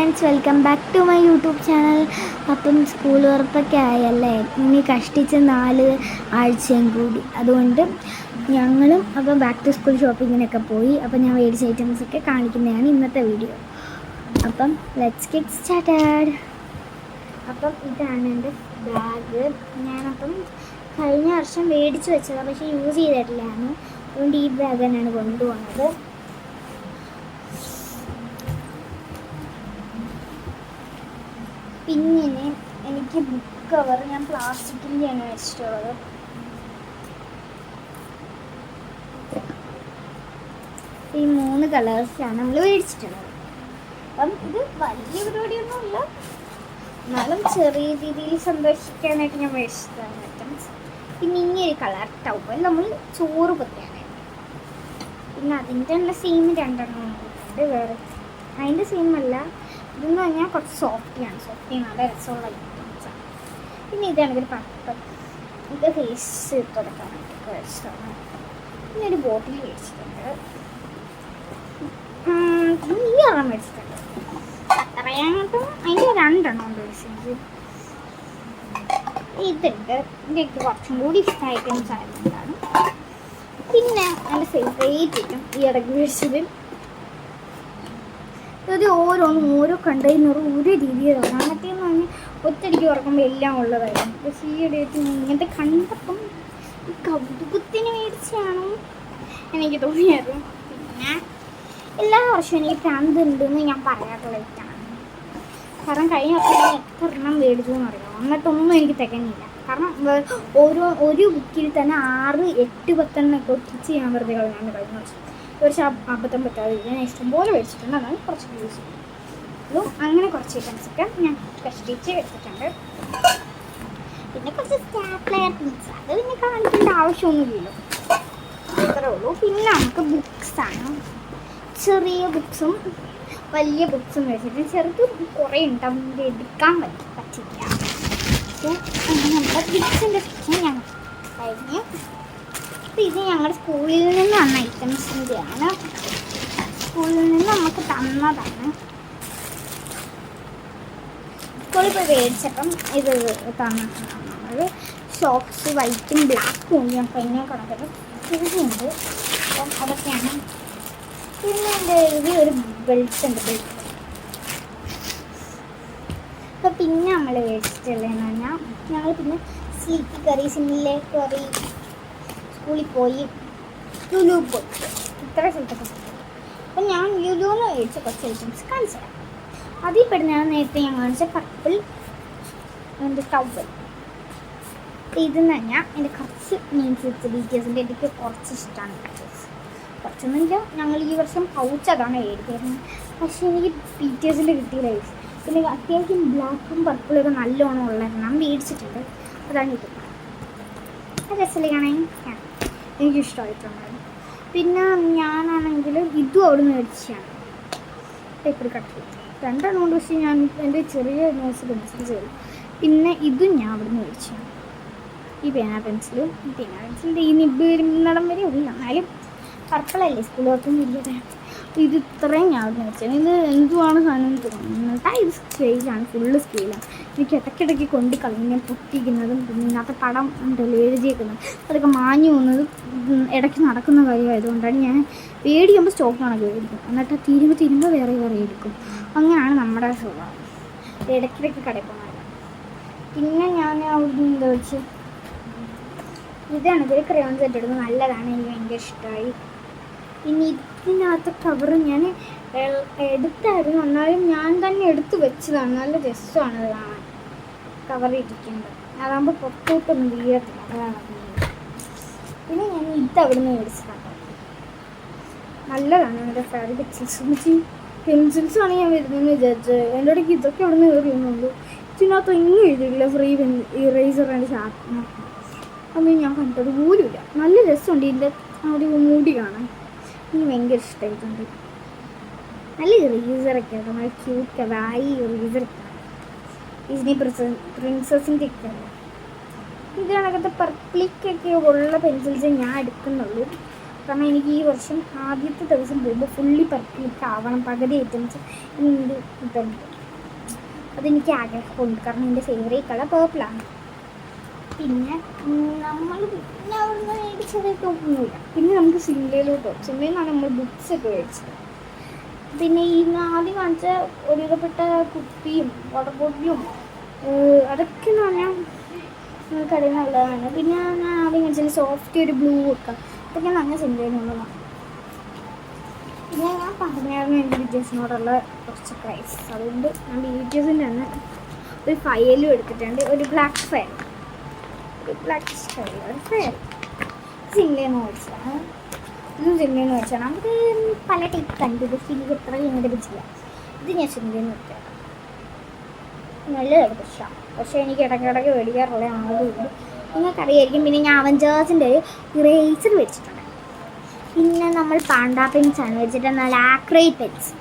Friends, welcome back to my YouTube channel. അപ്പം school തുറപ്പൊക്കെ ആയല്ലേ, ഇനി കഷ്ടിച്ച് 4 ആഴ്ചയും കൂടി. അതുകൊണ്ട് ഞങ്ങളും അപ്പം ബാക്ക് ടു സ്കൂൾ ഷോപ്പിങ്ങിനൊക്കെ പോയി. അപ്പം ഞാൻ മേടിച്ച ഐറ്റംസൊക്കെ കാണിക്കുന്നതാണ് ഇന്നത്തെ വീഡിയോ. അപ്പം ലെറ്റ്സ് ഗെറ്റ് സ്റ്റാർട്ടഡ്. അപ്പം ഇതാണ് എൻ്റെ ബാഗ്. ഞാനപ്പം കഴിഞ്ഞ വർഷം മേടിച്ച് വെച്ചതാണ്, പക്ഷേ യൂസ് ചെയ്തിട്ടില്ലായിരുന്നു. അതുകൊണ്ട് ഈ ബാഗ് തന്നെയാണ് കൊണ്ടുപോകുന്നത്. പിന്നെ എനിക്ക് ബുക്ക് കവർ ഞാൻ പ്ലാസ്റ്റിക്കിൻ്റെയാണ് വെച്ചിട്ടുള്ളത്. ഈ 3 കളേഴ്സാണ് നമ്മൾ മേടിച്ചിട്ടുള്ളത്. അപ്പം ഇത് വലിയ പരിപാടിയൊന്നുമില്ല, എന്നാലും ചെറിയ രീതിയിൽ സന്തോഷിക്കാനായിട്ട് ഞാൻ മേടിച്ചതാണ് ഐറ്റംസ്. പിന്നെ ഇങ്ങനൊരു കളർ ടവൽ നമ്മൾ ചോറ് പൊത്തിയാണ്. പിന്നെ അതിൻ്റെ തന്നെ സെയിം 2 ഉണ്ട്. വേറെ അതിൻ്റെ സെയിം അല്ല, ഇതെന്ന് പറഞ്ഞാൽ കുറച്ച് സോഫ്റ്റി നല്ല രസമുള്ള ഐറ്റംസാണ്. പിന്നെ ഇതാണ് ഒരു പപ്പർ, ഇത് ഫേസ് തുടക്കാനായിട്ട് മേടിച്ചതാണ്. പിന്നെ ഒരു ബോട്ടിൽ മേടിച്ചിട്ടുണ്ട്. ഈ ഒരെണ്ണം മേടിച്ചിട്ടുണ്ട്. പറയാനായിട്ടും അതിൻ്റെ 2 ഉണ്ട് മേടിച്ചത്. ഇതുണ്ട്, ഇതൊക്കെ കുറച്ചും കൂടി ഇഷ്ടം ഐറ്റംസ് ആയതുകൊണ്ടാണ്. പിന്നെ എൻ്റെ ഫേവറേറ്റ് ഐറ്റം ഈ ഇടയ്ക്ക് മേടിച്ചത്, ഇത് ഓരോ കണ്ടെയ്നറും ഒരു രീതിയിലാണ്. അങ്ങനത്തെന്ന് പറഞ്ഞാൽ ഒറ്റയടിക്ക് തുറക്കുമ്പോൾ എല്ലാം ഉള്ളതായിരുന്നു. പക്ഷേ ഈ ഇടയ്ക്ക് ഇങ്ങനത്തെ കണ്ടപ്പം ഈ കൗതുകത്തിന് മേടിച്ചാണോ എനിക്ക് തോന്നിയത്. പിന്നെ എല്ലാ വർഷവും എനിക്ക് ഭ്രാന്ത് ഉണ്ടെന്ന് ഞാൻ പറയാറുള്ള ഐറ്റാണ്. കാരണം കഴിഞ്ഞ വർഷം ഞാൻ എത്ര എണ്ണം മേടിച്ചു എന്ന് അറിയാം, എന്നിട്ടൊന്നും എനിക്ക് തികഞ്ഞില്ല. കാരണം ഒരു ബുക്കിൽ തന്നെ 6, 8, 10 എണ്ണമൊക്കെ ഒട്ടിച്ച് ഞാൻ വെറുതെ കളഞ്ഞാണ് കഴിഞ്ഞ വർഷം. കുറച്ച് അബദ്ധം പറ്റാതെ ഞാൻ ഇഷ്ടംപോലെ മേടിച്ചിട്ടുണ്ട്. അതാണ് കുറച്ച് യൂസ് ചെയ്യും. അങ്ങനെ കുറച്ച് ഐറ്റംസൊക്കെ ഞാൻ കഷ്ടിച്ച് എടുത്തിട്ടുണ്ട്. പിന്നെ കുറച്ച് സ്റ്റാപ്ലെയർ പിൻസ്, അത് പിന്നെ കാണിക്കേണ്ട ആവശ്യമൊന്നുമില്ലല്ലോ, അത്രേ ഉള്ളൂ. പിന്നെ നമുക്ക് ബുക്സാണ്, ചെറിയ ബുക്സും വലിയ ബുക്സും മേടിച്ചിട്ട്. ചെറുത് കുറേ ഉണ്ടാവും, എടുക്കാൻ പറ്റില്ല. പക്ഷേ നമ്മുടെ ബുക്സിൻ്റെ സെക്ഷൻ ഞാൻ കഴിഞ്ഞു. അപ്പോൾ ഇത് ഞങ്ങളുടെ സ്കൂളിൽ നിന്ന് വന്ന ഐറ്റംസിൻ്റെയാണ്. സ്കൂളിൽ നിന്ന് നമുക്ക് തന്നതാണ്. സ്കൂളിൽ പോയി മേടിച്ചപ്പം ഇത് തന്നിട്ടുണ്ടാകും. നമ്മൾ ഷോക്സ് വൈറ്റും ബ്ലാക്കും ഞാൻ കഴിഞ്ഞ കണക്കൊക്കെ ഉണ്ട്. അപ്പം അതൊക്കെയാണ്. പിന്നെ എൻ്റെ ഇതിൽ ഒരു ബെൽറ്റ് ഉണ്ട്, ബെൽറ്റ്. അപ്പോൾ പിന്നെ നമ്മൾ മേടിച്ചിട്ടുള്ളതെന്ന് പറഞ്ഞാൽ ഞങ്ങൾ പിന്നെ സ്ലീപ്പി കറി, സിമ്മിലെ കറി, സ്കൂളിൽ പോയി, ലുലു പോയി, ഇത്ര സ്ഥലത്തൊക്കെ പോയി. അപ്പം ഞാൻ ലുലുന്ന് മേടിച്ച കുറച്ച് ഐറ്റംസ് കാണിച്ചു തരാം. അതിൽ പെടുന്നതാണ് നേരത്തെ ഞാൻ കാണിച്ച പർപ്പിൾ ടവൽ. ഇതെന്ന് പറഞ്ഞാൽ എൻ്റെ കുറച്ച് മീൻസ് ടീച്ചേഴ്സിൻ്റെ എനിക്ക് കുറച്ച് ഇഷ്ടമാണ്. കുറച്ചൊന്നുമില്ല, ഞങ്ങൾ ഈ വർഷം പൗച്ച് അതാണ് മേടിക്കുന്നത്. പക്ഷേ എനിക്ക് ടീച്ചേഴ്സിൻ്റെ കിട്ടിയില്ല. പിന്നെ അത്യാവശ്യം ബ്ലാക്കും പർപ്പിളൊക്കെ നല്ലോണം ഉള്ളതെണ്ണം മേടിച്ചിട്ടുണ്ട്. അതാണ് ഇത്. രസമില്ല കാണാൻ, എനിക്കിഷ്ടമായിട്ടുണ്ടായിരുന്നു. പിന്നെ ഞാനാണെങ്കിൽ ഇതും അവിടെ നിന്ന് മേടിച്ചാണ്, പേപ്പർ കട്ട് 2 എണ്ണം കൊണ്ട്. പക്ഷേ ഞാൻ എൻ്റെ ചെറിയ നോട്ട്സ് പെൻസിൽ ചെയ്തു. പിന്നെ ഇതും ഞാൻ അവിടെ നിന്ന് മേടിച്ചാണ്. ഈ പേന പെൻസിലിൻ്റെ ഈ നിബ് വരുന്നിടം വരെ ഉള്ളു. എന്നാലും പർപ്പിളല്ലേ, സ്കൂൾ വർക്കൊന്നും ഇല്ലതേ. ഇത് ഇത്രയും ഞാൻ അവിടെ മേടിച്ചത്. ഇത് എന്തുവാണ് സാധനം തോന്നുന്നത്. ഇത് സ്കെയിലാണ്, ഫുള്ള് സ്കെയിലാണ്. എനിക്ക് ഇടയ്ക്കിടയ്ക്ക് കൊണ്ട് കളഞ്ഞാൽ പൊട്ടിക്കുന്നതും പിന്നെ ഇതിനകത്ത് പടം ഉണ്ടല്ലോ എഴുതിയേക്കുന്നത്, അതൊക്കെ മാഞ്ഞു പോകുന്നതും ഇടയ്ക്ക് നടക്കുന്ന കാര്യമായതുകൊണ്ടാണ് ഞാൻ പേടിക്കുമ്പോൾ സ്റ്റോക്ക് കണക്ക് മേടിക്കും. എന്നിട്ട് തിരുമ്പോൾ വേറെ എടുക്കും. അങ്ങനെയാണ് നമ്മുടെ സ്വഭാവം, ഇടയ്ക്കിടയ്ക്ക് കടയിൽ പോകുന്നത്. പിന്നെ ഞാൻ അവിടെ എന്താ വെച്ച് ഇതാണ്, ഇതൊരു ക്രയോൺ സെറ്റ് എടുക്കുന്നത്, നല്ലതാണ്, എനിക്ക് ഭയങ്കര ഇഷ്ടമായി. പിന്നെ ഇതിനകത്ത് കവർ ഞാൻ എടുത്തായിരുന്നു, എന്നാലും ഞാൻ തന്നെ എടുത്ത് വെച്ചതാണ്. നല്ല രസമാണ് അത് കാണാൻ, കവർ ഇരിക്കുന്നത്. അതാകുമ്പോൾ പുറത്തോട്ടൊന്നും വീഴത്തില്ല, അതാണ്. പിന്നെ ഞാൻ അവിടെ നിന്ന് മേടിച്ചതാണ്, നല്ലതാണ്. എൻ്റെ ഫേവറേറ്റ് പെൻസിൽസാണ് ഞാൻ വരുന്നതെന്ന് വിചാരിച്ചത്. എൻ്റെ ഇടയ്ക്ക് ഇതൊക്കെ അവിടെ നിന്ന് കയറിയുന്നുള്ളൂ. ഇതിനകത്ത് ഒന്നും എഴുതിയില്ല, ഫ്രീ ഇറേസർ ആൻഡ് ഷാർപ്പ്നർ. അതൊന്നും ഞാൻ കണ്ടത് പോലുമില്ല. നല്ല രസമുണ്ട് ഇതിൻ്റെ ഒരു മൂടി കാണാൻ, എനിക്ക് ഭയങ്കര ഇഷ്ടമായിട്ടുണ്ട്. നല്ല ഇറേസറൊക്കെ ആണ്, നല്ല ക്യൂട്ട് കവായി ഇറേസറൊക്കെ. ഡിസ്നി പ്രിൻസസിൻ്റെ ഒക്കെ ആണ്. ഇത് കണക്കത്തെ പർപ്പിളിക്കൊക്കെ ഉള്ള പെൻസിൽസ് ഞാൻ എടുക്കുന്നുള്ളൂ. കാരണം എനിക്ക് ഈ വർഷം ആദ്യത്തെ ദിവസം പോകുമ്പോൾ ഫുള്ളി പർപ്പിളിക്ക് ആവണം. പകുതി ഐറ്റംസ് ഇതുണ്ട്. അതെനിക്ക് ആഗ്രഹമുണ്ട്, കാരണം എൻ്റെ ഫേവറേറ്റ് കളർ പേർപ്പിളാണ്. പിന്നെ നമ്മൾ പിന്നെ അവിടുന്ന് മേടിച്ചതൊന്നുമില്ല. പിന്നെ നമുക്ക് സിംലയിലോട്ട് പോകും. സിംലയിൽ നിന്നാണ് നമ്മൾ ബുക്സൊക്കെ മേടിച്ചത്. പിന്നെ ഈ ആദ്യം കാണിച്ച ഒരുവിധപ്പെട്ട കുപ്പിയും വാട്ടർ ബോട്ടിലും അതൊക്കെ എന്ന് പറഞ്ഞാൽ കടയിൽ നല്ലതാണ്. പിന്നെ ഞാൻ ആദ്യം കാണിച്ചാൽ സോഫ്റ്റ് ഒരു ബ്ലൂ ഒക്കെ, അതൊക്കെ നല്ല സിംലയിൽ നിന്നുള്ളതാണ്. പിന്നെ ഞാൻ പറഞ്ഞായിരുന്നു എൻ്റെ ബി.ടി.എസിനോടുള്ള കുറച്ച് പ്രൈസ്. അതുകൊണ്ട് ഞാൻ ബി.ടി.എസിൻ്റെ തന്നെ ഒരു ഫയലും എടുത്തിട്ടുണ്ട്, ഒരു ബ്ലാക്ക് ഫയൽ, സിംലയിൽ നിന്ന് മേടിച്ചതാണ്. ഇതും സിംലയിൽ നിന്ന് മേടിച്ചാണ്. അത് പല ടൈപ്പ് കണ്ടു, പക്ഷേ എനിക്ക് എത്ര ഇങ്ങോട്ട് പിടിച്ചില്ല. ഇത് ഞാൻ സിംലയിൽ നിന്ന് എടുത്തത്, നല്ലതാണ് പക്ഷേ എനിക്ക് ഇടയ്ക്കിടയ്ക്ക് മേടിക്കാറുള്ള ആളുകളുണ്ട്, നിങ്ങൾക്കറിയായിരിക്കും. പിന്നെ ഞാൻ അവഞ്ചേഴ്സിൻ്റെ ഒരു ഇറേസർ മേടിച്ചിട്ടുണ്ട്. പിന്നെ നമ്മൾ പാണ്ടാ പെൻസാണ് മേടിച്ചിട്ട്, നല്ല ആക്രൈറ്റ് പെൻസ്.